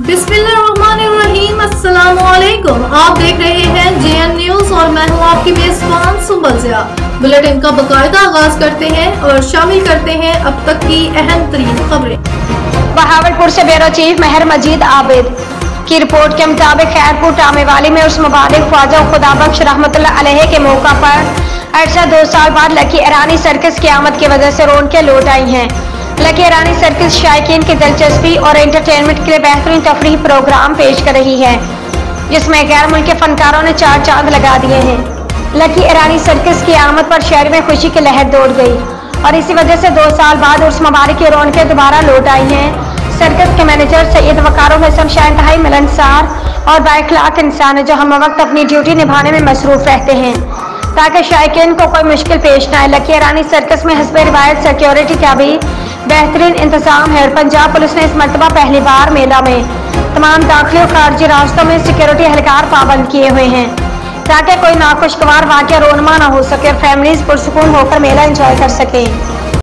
बिस्मिल्लाहिर्रहमानिर्रहीम, अस्सलामुअलैकुम। आप देख रहे हैं JN न्यूज और मैं हूं आपकी मेजबान सुंबल ज़िया। बुलेटिन का बाकायदा आगाज करते हैं और शामिल करते हैं अब तक की अहम तरीन खबरें। बहावलपुर से ब्यूरो चीफ महर मजीद आबिद की रिपोर्ट के मुताबिक खैरपुर टामेवाली में उर्स मुबारक ख्वाजा खुदाबख्श रहमतुल्लाह अलैह के मौका पर अरसा 2 साल बाद लकी ईरानी सर्कस की आमद की वजह से रौनकें लौट आई हैं। लकी ईरानी सर्कस शायकीन की दिलचस्पी और एंटरटेनमेंट के लिए बेहतरीन तफरीही प्रोग्राम पेश कर रही है, जिसमें गैर मुल्की फनकारों ने 4 चांद लगा दिए हैं। लकी ईरानी सर्कस की आमद पर शहर में खुशी की लहर दौड़ गई और इसी वजह से 2 साल बाद उर्स मुबारक की रौनकें दोबारा लौट आई हैं। सर्कस के मैनेजर सैयद वकारुल हसन शाह इंतहाई मिलनसार और बाइखलाक इंसान है, जो हम वक्त अपनी ड्यूटी निभाने में मसरूफ रहते हैं ताकि शायकीन को कोई मुश्किल पेश न आए। लकी ईरानी सर्कस में हस्ब रिवायत सिक्योरिटी का भी बेहतरीन इंतजाम है और पंजाब पुलिस ने इस मरतबा पहली बार मेला में तमाम दाखिली और खारजी रास्तों में सिक्योरिटी एहलकार पाबंद किए हुए हैं ताकि कोई नाखुशगवार वाक़या रोनमा न हो सके और फैमिलीज पुरसुकून होकर मेला एंजॉय कर सकें।